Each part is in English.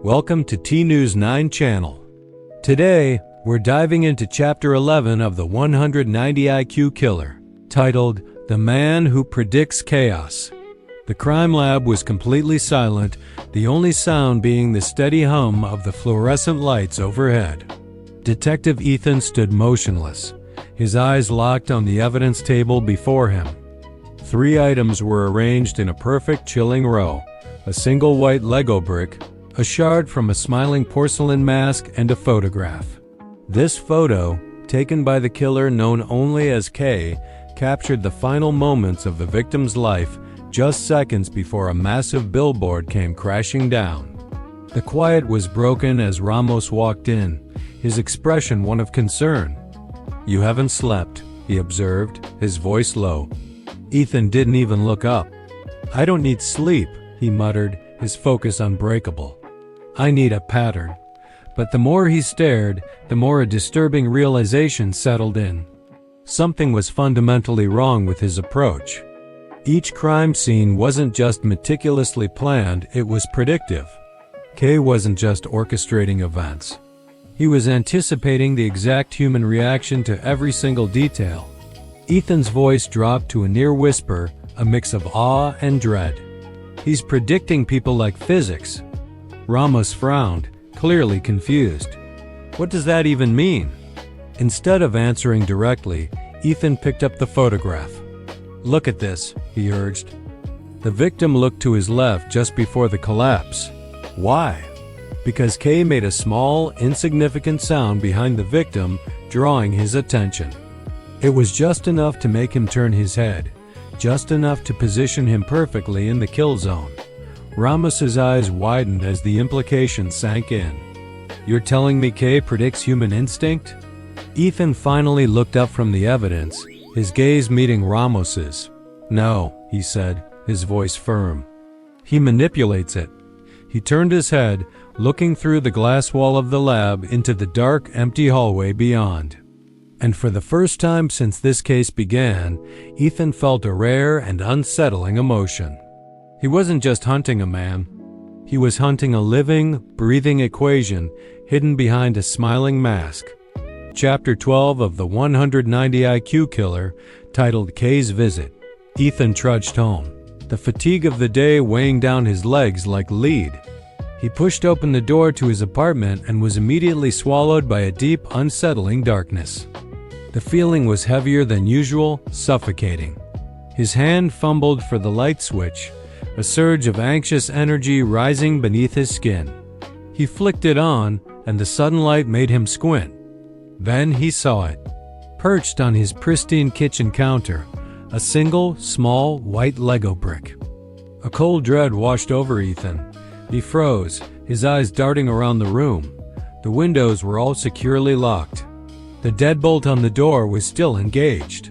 Welcome to T-News 9 channel. Today, we're diving into Chapter 11 of the 190 IQ Killer, titled The Man Who Predicts Chaos. The crime lab was completely silent, the only sound being the steady hum of the fluorescent lights overhead. Detective Ethan stood motionless, his eyes locked on the evidence table before him. 3 items were arranged in a perfect chilling row: a single white Lego brick, a shard from a smiling porcelain mask, and a photograph. This photo, taken by the killer known only as K, captured the final moments of the victim's life just seconds before a massive billboard came crashing down. The quiet was broken as Ramos walked in, his expression one of concern. "You haven't slept," he observed, his voice low. Ethan didn't even look up. "I don't need sleep," he muttered, his focus unbreakable. "I need a pattern." But the more he stared, the more a disturbing realization settled in. Something was fundamentally wrong with his approach. Each crime scene wasn't just meticulously planned, it was predictive. K wasn't just orchestrating events. He was anticipating the exact human reaction to every single detail. Ethan's voice dropped to a near whisper, a mix of awe and dread. "He's predicting people like physics." Ramos frowned, clearly confused. "What does that even mean?" Instead of answering directly, Ethan picked up the photograph. "Look at this," he urged. The victim looked to his left just before the collapse. Why? Because K made a small, insignificant sound behind the victim, drawing his attention. It was just enough to make him turn his head, just enough to position him perfectly in the kill zone. Ramos's eyes widened as the implication sank in. "You're telling me K predicts human instinct?" Ethan finally looked up from the evidence, his gaze meeting Ramos's. "No," he said, his voice firm. "He manipulates it." He turned his head, looking through the glass wall of the lab into the dark, empty hallway beyond. And for the first time since this case began, Ethan felt a rare and unsettling emotion. He wasn't just hunting a man. He was hunting a living, breathing equation hidden behind a smiling mask. Chapter 12 of the 190 IQ Killer, titled K's Visit. Ethan trudged home, the fatigue of the day weighing down his legs like lead. He pushed open the door to his apartment and was immediately swallowed by a deep, unsettling darkness. The feeling was heavier than usual, suffocating. His hand fumbled for the light switch, a surge of anxious energy rising beneath his skin. He flicked it on, and the sudden light made him squint. Then he saw it. Perched on his pristine kitchen counter, a single, small, white Lego brick. A cold dread washed over Ethan. He froze, his eyes darting around the room. The windows were all securely locked. The deadbolt on the door was still engaged.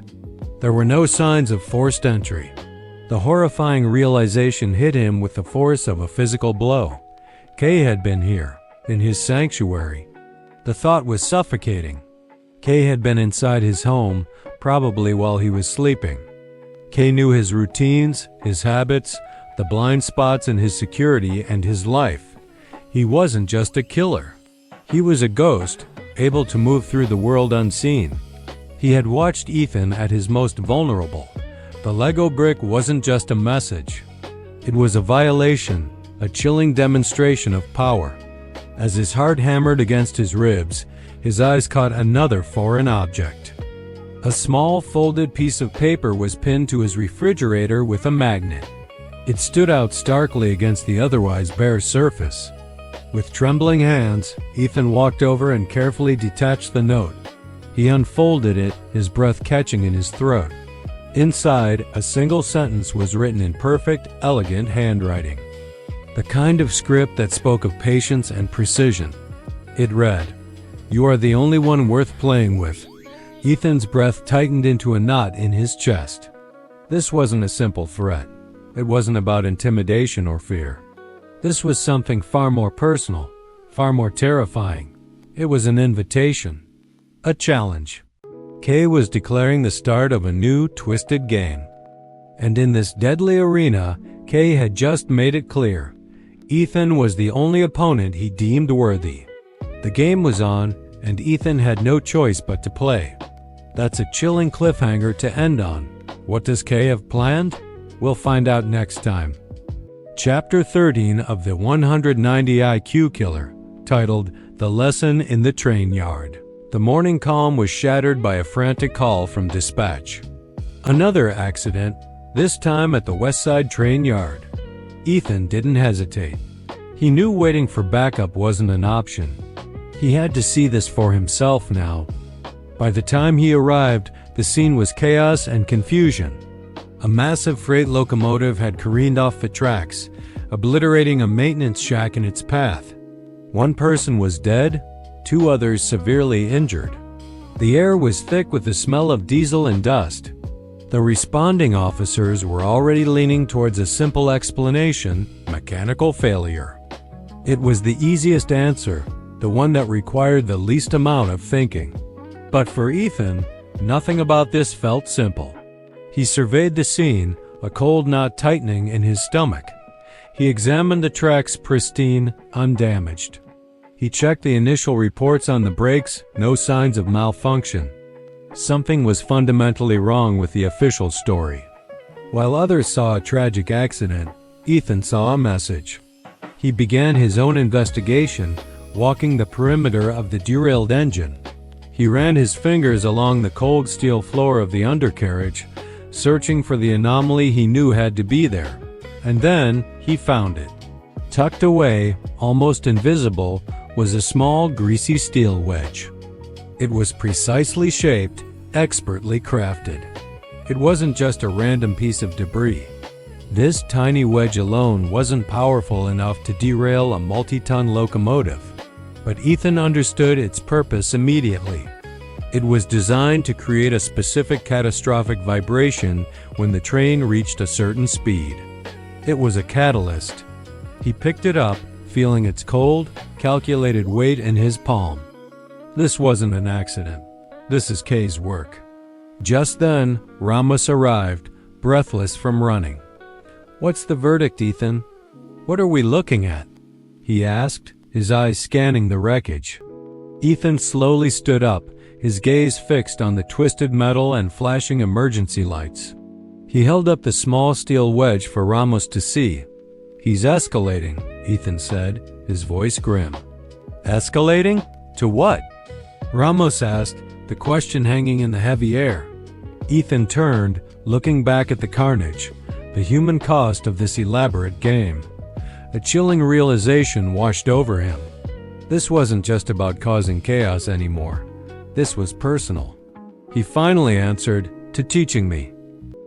There were no signs of forced entry. The horrifying realization hit him with the force of a physical blow. K had been here, in his sanctuary. The thought was suffocating. K had been inside his home, probably while he was sleeping. K knew his routines, his habits, the blind spots in his security and his life. He wasn't just a killer. He was a ghost, able to move through the world unseen. He had watched Ethan at his most vulnerable. The Lego brick wasn't just a message. It was a violation, a chilling demonstration of power. As his heart hammered against his ribs, his eyes caught another foreign object. A small folded piece of paper was pinned to his refrigerator with a magnet. It stood out starkly against the otherwise bare surface. With trembling hands, Ethan walked over and carefully detached the note. He unfolded it, his breath catching in his throat. Inside, a single sentence was written in perfect, elegant handwriting. The kind of script that spoke of patience and precision. It read, "You are the only one worth playing with." Ethan's breath tightened into a knot in his chest. This wasn't a simple threat. It wasn't about intimidation or fear. This was something far more personal, far more terrifying. It was an invitation, a challenge. K was declaring the start of a new, twisted game. And in this deadly arena, K had just made it clear. Ethan was the only opponent he deemed worthy. The game was on, and Ethan had no choice but to play. That's a chilling cliffhanger to end on. What does Kay have planned? We'll find out next time. Chapter 13 of the 190 IQ Killer, titled The Lesson in the Train Yard. The morning calm was shattered by a frantic call from dispatch. Another accident, this time at the West Side train yard. Ethan didn't hesitate. He knew waiting for backup wasn't an option. He had to see this for himself now. By the time he arrived, the scene was chaos and confusion. A massive freight locomotive had careened off the tracks, obliterating a maintenance shack in its path. One person was dead, 2 others severely injured. The air was thick with the smell of diesel and dust. The responding officers were already leaning towards a simple explanation: mechanical failure. It was the easiest answer, the one that required the least amount of thinking. But for Ethan, nothing about this felt simple. He surveyed the scene, a cold knot tightening in his stomach. He examined the tracks pristine, undamaged. He checked the initial reports on the brakes, no signs of malfunction. Something was fundamentally wrong with the official story. While others saw a tragic accident, Ethan saw a message. He began his own investigation, walking the perimeter of the derailed engine. He ran his fingers along the cold steel floor of the undercarriage, searching for the anomaly he knew had to be there. And then he found it. Tucked away, almost invisible, was a small, greasy steel wedge. It was precisely shaped, expertly crafted. It wasn't just a random piece of debris. This tiny wedge alone wasn't powerful enough to derail a multi-ton locomotive, but Ethan understood its purpose immediately. It was designed to create a specific catastrophic vibration when the train reached a certain speed. It was a catalyst. He picked it up, feeling its cold, calculated weight in his palm. This wasn't an accident. This is Kay's work. Just then, Ramos arrived, breathless from running. "What's the verdict, Ethan? What are we looking at?" he asked, his eyes scanning the wreckage. Ethan slowly stood up, his gaze fixed on the twisted metal and flashing emergency lights. He held up the small steel wedge for Ramos to see. "He's escalating," Ethan said, his voice grim. "Escalating? To what?" Ramos asked, the question hanging in the heavy air. Ethan turned, looking back at the carnage, the human cost of this elaborate game. A chilling realization washed over him. This wasn't just about causing chaos anymore. This was personal. He finally answered, "To teaching me."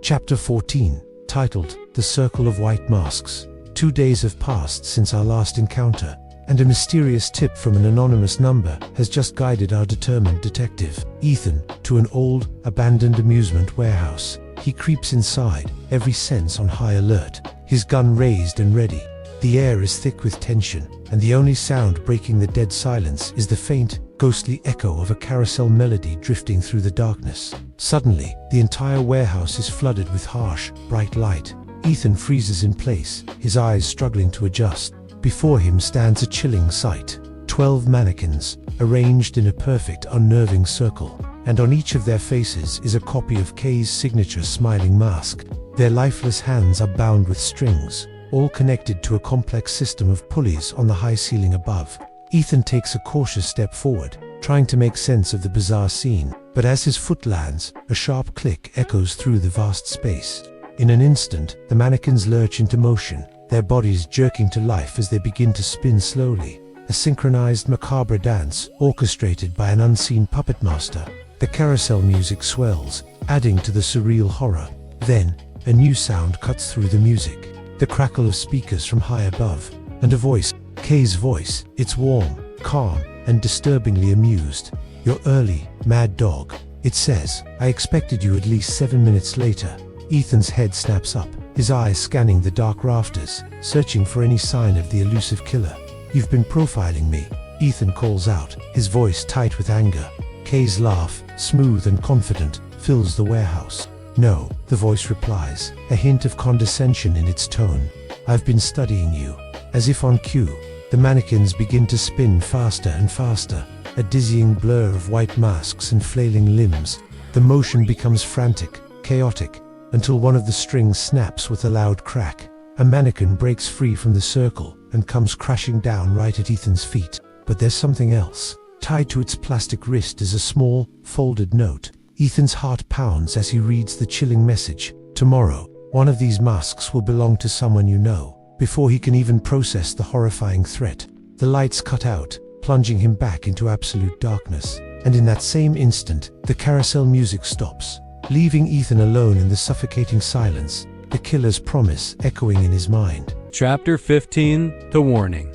Chapter 14, titled The Circle of White Masks. 2 days have passed since our last encounter, and a mysterious tip from an anonymous number has just guided our determined detective, Ethan, to an old, abandoned amusement warehouse. He creeps inside, every sense on high alert, his gun raised and ready. The air is thick with tension, and the only sound breaking the dead silence is the faint, ghostly echo of a carousel melody drifting through the darkness. Suddenly, the entire warehouse is flooded with harsh, bright light. Ethan freezes in place, his eyes struggling to adjust. Before him stands a chilling sight. 12 mannequins, arranged in a perfect, unnerving circle, and on each of their faces is a copy of Kay's signature smiling mask. Their lifeless hands are bound with strings, all connected to a complex system of pulleys on the high ceiling above. Ethan takes a cautious step forward, trying to make sense of the bizarre scene, but as his foot lands, a sharp click echoes through the vast space. In an instant, the mannequins lurch into motion, their bodies jerking to life as they begin to spin slowly. A synchronized macabre dance, orchestrated by an unseen puppet master. The carousel music swells, adding to the surreal horror. Then, a new sound cuts through the music. The crackle of speakers from high above, and a voice, Kay's voice. It's warm, calm, and disturbingly amused. "You're early, mad dog," it says. "I expected you at least 7 minutes later." Ethan's head snaps up, his eyes scanning the dark rafters, searching for any sign of the elusive killer. "You've been profiling me," Ethan calls out, his voice tight with anger. Kay's laugh, smooth and confident, fills the warehouse. "No," the voice replies, a hint of condescension in its tone. "I've been studying you. As if on cue, the mannequins begin to spin faster and faster, a dizzying blur of white masks and flailing limbs. The motion becomes frantic, chaotic, until one of the strings snaps with a loud crack. A mannequin breaks free from the circle and comes crashing down right at Ethan's feet. But there's something else. Tied to its plastic wrist is a small, folded note. Ethan's heart pounds as he reads the chilling message. Tomorrow, one of these masks will belong to someone you know. Before he can even process the horrifying threat, the lights cut out, plunging him back into absolute darkness. And in that same instant, the carousel music stops, leaving Ethan alone in the suffocating silence, the killer's promise echoing in his mind. Chapter 15, The Warning.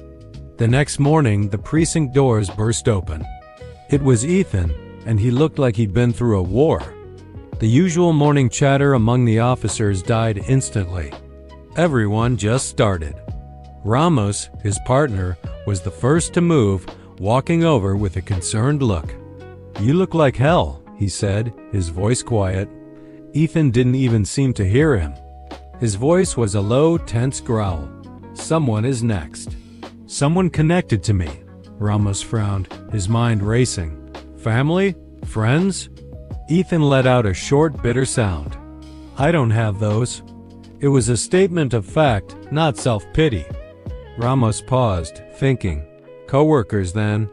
The next morning, the precinct doors burst open. It was Ethan, and he looked like he'd been through a war. The usual morning chatter among the officers died instantly. Everyone just started. Ramos, his partner, was the first to move, walking over with a concerned look. "You look like hell," he said, his voice quiet. Ethan didn't even seem to hear him. His voice was a low, tense growl. "Someone is next." "Someone connected to me." Ramos frowned, his mind racing. "Family? Friends?" Ethan let out a short, bitter sound. "I don't have those." It was a statement of fact, not self-pity. Ramos paused, thinking. "Coworkers, then?"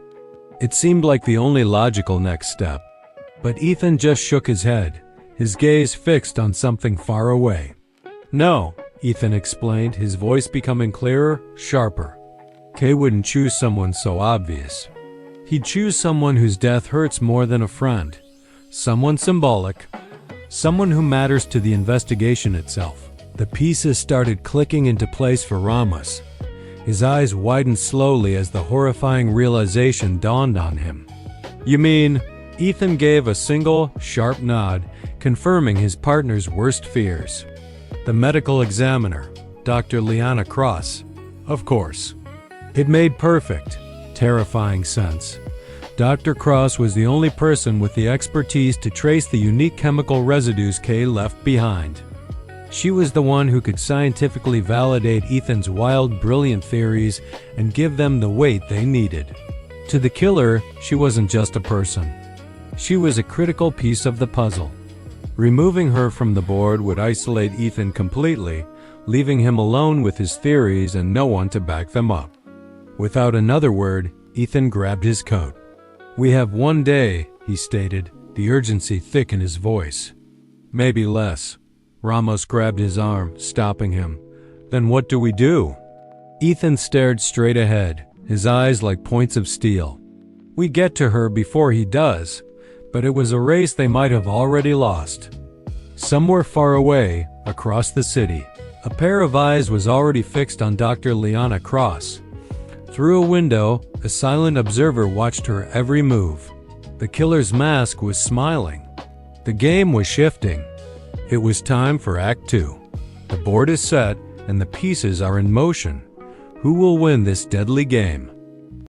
It seemed like the only logical next step. But Ethan just shook his head, his gaze fixed on something far away. "No," Ethan explained, his voice becoming clearer, sharper. Kay wouldn't choose someone so obvious. He'd choose someone whose death hurts more than a friend. Someone symbolic. Someone who matters to the investigation itself. The pieces started clicking into place for Ramos. His eyes widened slowly as the horrifying realization dawned on him. "You mean?" Ethan gave a single, sharp nod, confirming his partner's worst fears. "The medical examiner, Dr. Liana Cross." Of course. It made perfect, terrifying sense. Dr. Cross was the only person with the expertise to trace the unique chemical residues Kay left behind. She was the one who could scientifically validate Ethan's wild, brilliant theories and give them the weight they needed. To the killer, she wasn't just a person. She was a critical piece of the puzzle. Removing her from the board would isolate Ethan completely, leaving him alone with his theories and no one to back them up. Without another word, Ethan grabbed his coat. "We have 1 day," he stated, the urgency thick in his voice. "Maybe less." Ramos grabbed his arm, stopping him. "Then what do we do?" Ethan stared straight ahead, his eyes like points of steel. "We get to her before he does," but it was a race they might have already lost. Somewhere far away, across the city, a pair of eyes was already fixed on Dr. Liana Cross. Through a window, a silent observer watched her every move. The killer's mask was smiling. The game was shifting. It was time for Act 2. The board is set, and the pieces are in motion. Who will win this deadly game?